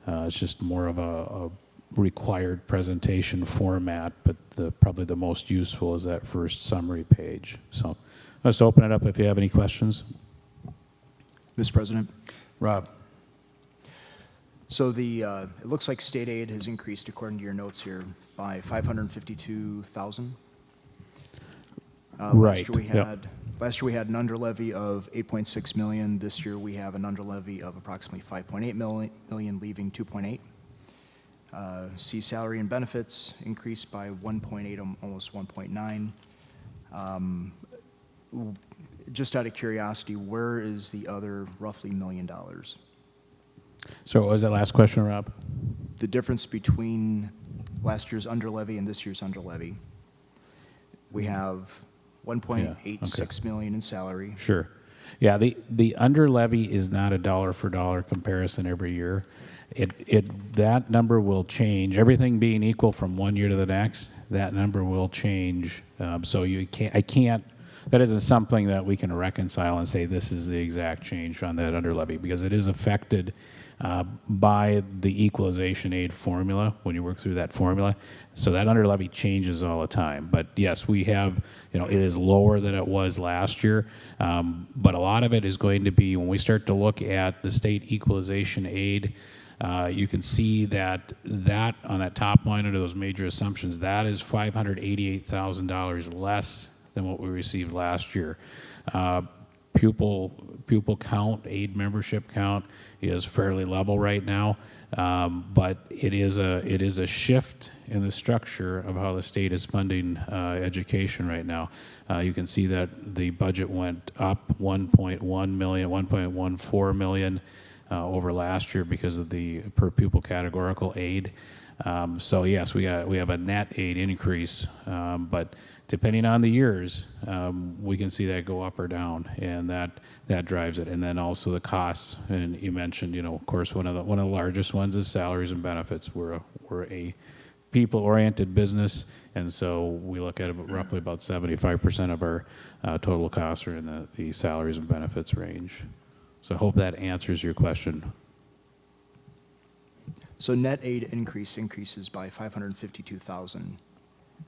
It's just more of a required presentation format, but probably the most useful is that first summary page. So let's open it up if you have any questions. Mr. President. Rob. So it looks like state aid has increased, according to your notes here, by $552,000. Right. Last year we had an underlevy of $8.6 million. This year we have an underlevy of approximately $5.8 million, leaving $2.8. C salary and benefits increased by 1.8, almost 1.9. Just out of curiosity, where is the other roughly $1 million? So what was that last question, Rob? The difference between last year's underlevy and this year's underlevy. We have $1.86 million in salary. Sure. Yeah, the underlevy is not a dollar for dollar comparison every year. That number will change. Everything being equal from one year to the next, that number will change. So that isn't something that we can reconcile and say this is the exact change on that underlevy, because it is affected by the equalization aid formula when you work through that formula. So that underlevy changes all the time. But yes, we have, it is lower than it was last year. But a lot of it is going to be when we start to look at the state equalization aid. You can see that on that top line under those major assumptions, that is $588,000 less than what we received last year. Pupil count, aid membership count is fairly level right now, but it is a shift in the structure of how the state is funding education right now. You can see that the budget went up 1.14 million over last year because of the per pupil categorical aid. So yes, we have a net aid increase, but depending on the years, we can see that go up or down, and that drives it. And then also the costs, and you mentioned, of course, one of the largest ones is salaries and benefits. We're a people-oriented business, and so we look at roughly about 75% of our total costs are in the salaries and benefits range. So I hope that answers your question. So net aid increases by $552,000.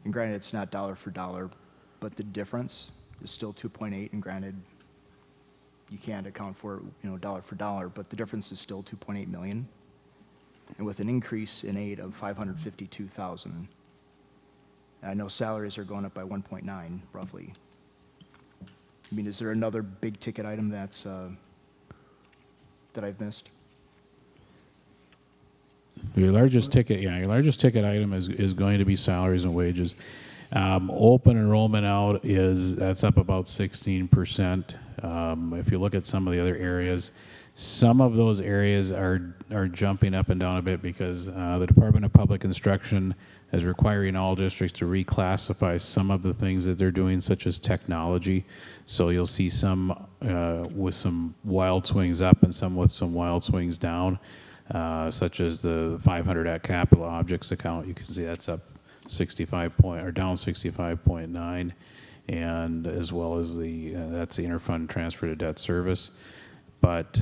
And granted, it's not dollar for dollar, but the difference is still 2.8. And granted, you can't account for dollar for dollar, but the difference is still 2.8 million. And with an increase in aid of 552,000, I know salaries are going up by 1.9 roughly. I mean, is there another big ticket item that I've missed? Your largest ticket item is going to be salaries and wages. Open enrollment out that's up about 16%. If you look at some of the other areas, some of those areas are jumping up and down a bit because the Department of Public Instruction is requiring all districts to reclassify some of the things that they're doing, such as technology. So you'll see some with some wild swings up and some with some wild swings down. Such as the 500 at capital objects account, you can see that's up down 65.9, and as well as that's the interfund transfer to debt service. But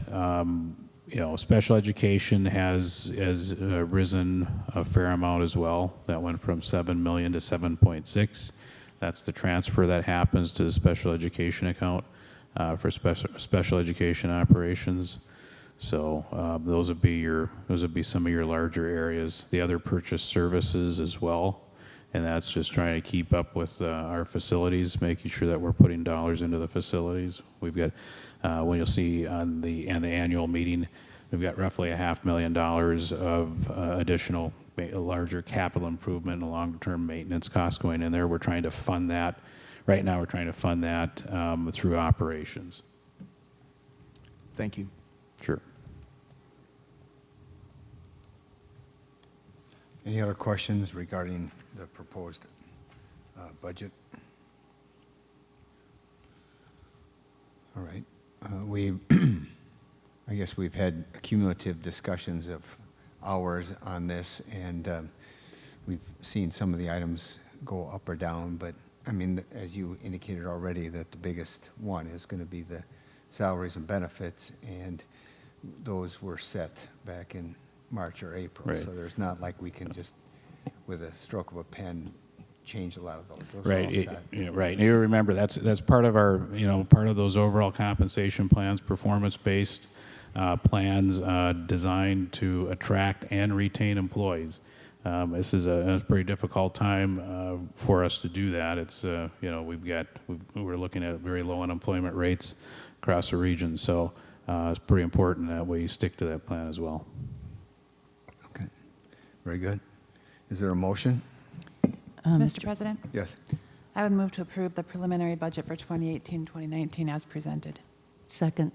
special education has risen a fair amount as well. That went from 7 million to 7.6. That's the transfer that happens to the special education account for special education operations. So those would be some of your larger areas. The other purchase services as well and that's just trying to keep up with our facilities, making sure that we're putting dollars into the facilities. We've got, when you'll see on the annual meeting, we've got roughly $500,000 of additional larger capital improvement and long-term maintenance costs going in there. We're trying to fund that. Right now, we're trying to fund that through operations. Thank you. Sure. Any other questions regarding the proposed budget? All right. I guess we've had cumulative discussions of hours on this, and we've seen some of the items go up or down, but I mean, as you indicated already, that the biggest one is going to be the salaries and benefits, and those were set back in March or April. Right. So there's not like we can just, with a stroke of a pen, change a lot of those. Those are all Right, set. right. And you remember, that's part of our, part of those overall compensation plans, performance-based plans designed to attract and retain employees. This is a pretty difficult time for us to do that. It's, we're looking at very low unemployment rates across the region, so it's pretty important that we stick to that plan as well. Okay, very good. Is there a motion? Mr. President? Yes. I would move to approve the preliminary budget for 2018-2019 as presented. Second.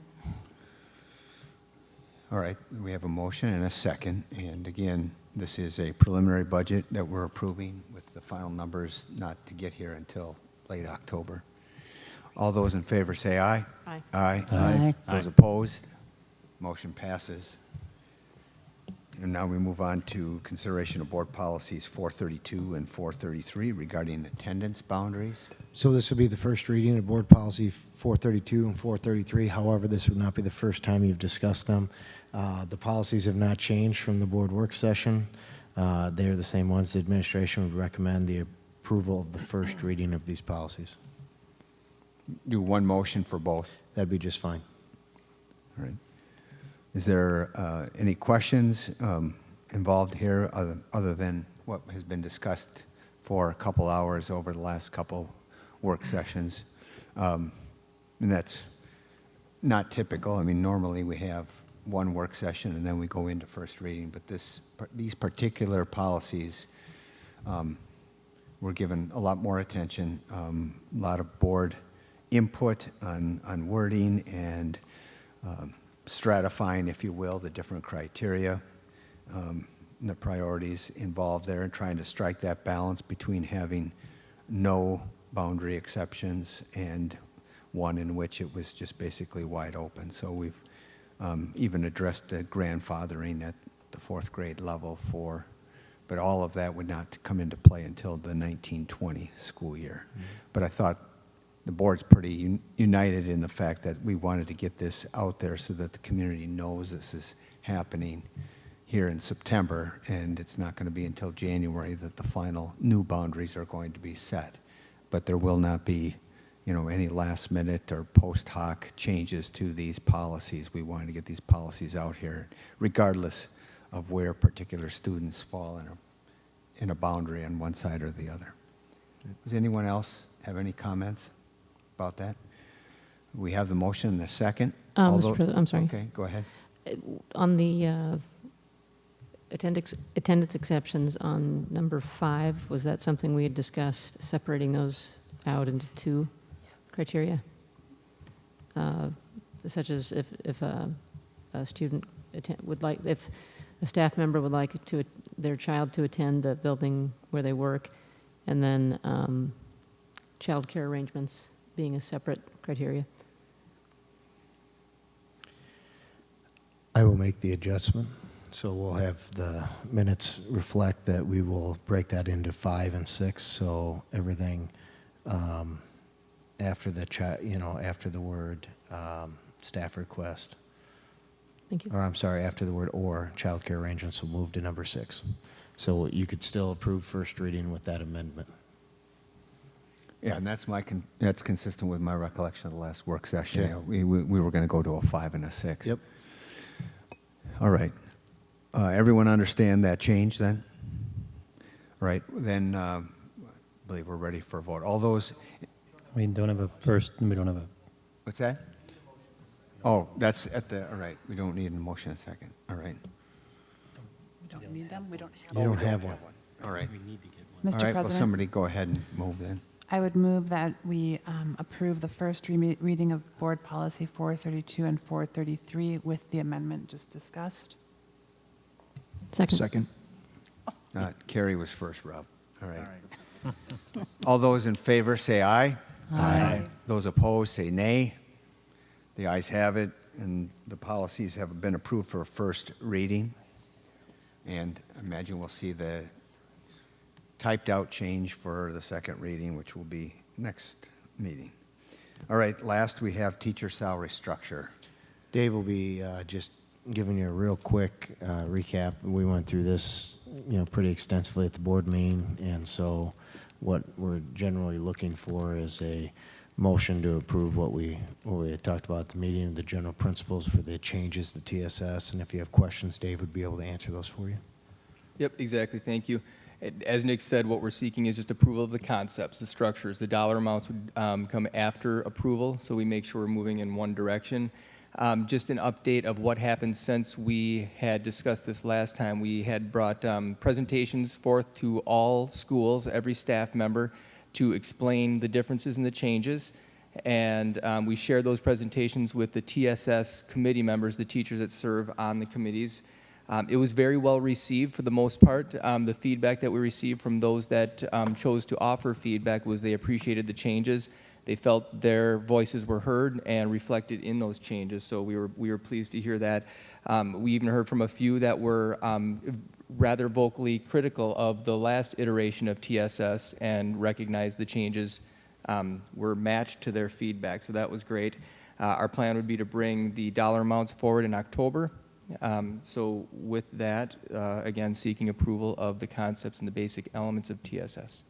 All right, we have a motion and a second, and again, this is a preliminary budget that we're approving with the final numbers not to get here until late October. All those in favor say aye. Aye. Aye. Aye. Those opposed? Motion passes. And now we move on to consideration of board policies 432 and 433 regarding attendance boundaries. So this will be the first reading of Board Policy 432 and 433. However, this would not be the first time you've discussed them. The policies have not changed from the board work session. They are the same ones. The administration would recommend the approval of the first reading of these policies. Do one motion for both. That'd be just fine. All right. Is there any questions involved here other than what has been discussed for a couple hours over the last couple work sessions? And that's not typical. I mean, normally we have one work session and then we go into first reading, but these particular policies were given a lot more attention, a lot of board input on wording and stratifying, if you will, the different criteria, and the priorities involved there, and trying to strike that balance between having no boundary exceptions and one in which it was just basically wide open. So we've even addressed the grandfathering at the fourth grade level but all of that would not come into play until the 1920 school year. Mm-hmm. But I thought the board's pretty united in the fact that we wanted to get this out there so that the community knows this is happening here in September, and it's not going to be until January that the final new boundaries are going to be set. But there will not be, any last minute or post hoc changes to these policies. We wanted to get these policies out here, regardless of where particular students fall in a boundary on one side or the other. Does anyone else have any comments about that? We have the motion and the second. Mr. President, I'm sorry. Okay, go ahead. On the attendance exceptions on number 5, was that something we had discussed, separating those out into 2 criteria? Such as if a student if a staff member would like their child to attend the building where they work, and then child care arrangements being a separate criteria. I will make the adjustment. So we'll have the minutes reflect that we will break that into 5 and 6. So everything after after the word staff request. Thank you. Or I'm sorry, after the word or child care arrangements will move to number 6. So you could still approve first reading with that amendment. Yeah, and that's consistent with my recollection of the last work session. Okay. We were going to go to a 5 and a 6. Yep. All right. Everyone understand that change then? All right. Then believe we're ready for a vote. All those, We don't have a first, and we don't have a, what's that? Oh, that's at the, all right, we don't need a motion in a second. All right. We don't need them, we don't have You them. don't have one. All right. Mr. All right, well, President? somebody go ahead and move then. I would move that we approve the first reading of Board Policy 432 and 433 with the amendment just discussed. Second. Carrie was first, Rob. All right. All those in favor say aye. Aye. Those opposed say nay. The ayes have it, and the policies have been approved for a first reading. And I imagine we'll see the typed out change for the second reading, which will be next meeting. All right, last we have teacher salary structure. Dave will be just giving you a real quick recap. We went through this, pretty extensively at the board meeting, and so what we're generally looking for is a motion to approve what we had talked about at the meeting, the general principles for the changes to TSS, and if you have questions, Dave would be able to answer those for you. Yep, exactly. Thank you. As Nick said, what we're seeking is just approval of the concepts, the structures. The dollar amounts would come after approval, so we make sure we're moving in one direction. Just an update of what happened since we had discussed this last time. We had brought presentations forth to all schools, every staff member, to explain the differences and the changes. And we shared those presentations with the TSS committee members, the teachers that serve on the committees. It was very well received for the most part. The feedback that we received from those that chose to offer feedback was they appreciated the changes. They felt their voices were heard and reflected in those changes, so we were pleased to hear that. We even heard from a few that were rather vocally critical of the last iteration of TSS and recognized the changes were matched to their feedback, so that was great. Our plan would be to bring the dollar amounts forward in October. So with that, again, seeking approval of the concepts and the basic elements of TSS.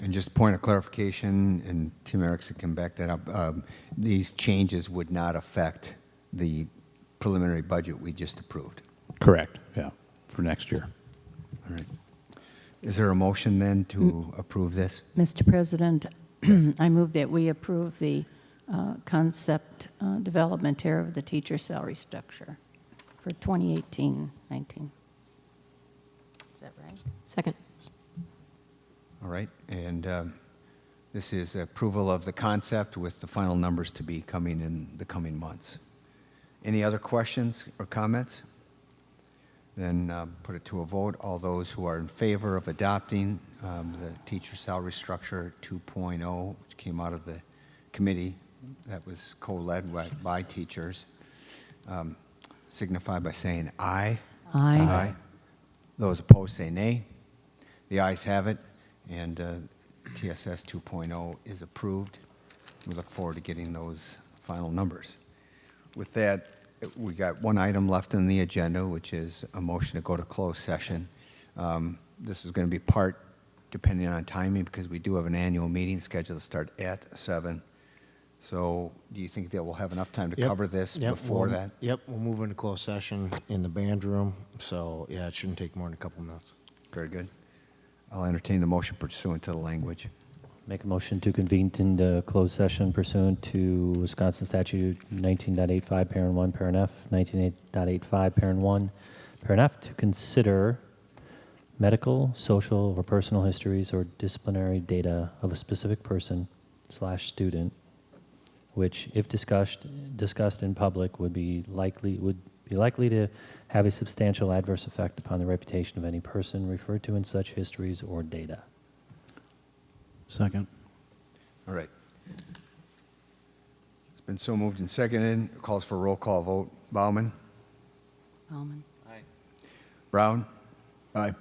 And just a point of clarification, and Tim Erickson can back that up, these changes would not affect the preliminary budget we just approved. Correct, yeah, for next year. All right. Is there a motion then to approve this? Mr. President, I move that we approve the concept development here of the teacher salary structure for 2018-19. Is that right? Second. All right, and this is approval of the concept with the final numbers to be coming in the coming months. Any other questions or comments? Then put it to a vote. All those who are in favor of adopting the teacher salary structure 2.0, which came out of the committee that was co-led by teachers, signify by saying aye. Aye. Aye. Those opposed say nay. The ayes have it, and TSS 2.0 is approved. We look forward to getting those final numbers. With that, we got one item left on the agenda, which is a motion to go to closed session. This is going to be part depending on timing because we do have an annual meeting scheduled to start at 7. So do you think that we'll have enough time to cover this before that? Yep, we'll move into closed session in the band room, so yeah, it shouldn't take more than a couple minutes. Very good. I'll entertain the motion pursuant to the language. make a motion to convene into closed session pursuant to Wisconsin Statute 19.85, Parent 1, Parent F, 19.85, Parent 1, Parent F, to consider medical, social, or personal histories or disciplinary data of a specific person/student, which, if discussed in public, would be likely to have a substantial adverse effect upon the reputation of any person referred to in such histories or data. Second. All right. It's been so moved and seconded. Calls for a roll call vote. Bauman? Bauman. Aye. Brown? Aye.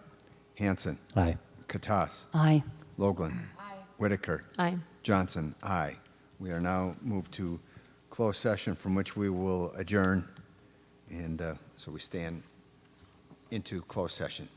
Hanson? Aye. Katas? Aye. Loglin? Aye. Whitaker? Aye. Johnson? Aye. We are now moved to closed session from which we will adjourn, and so we stand into closed session.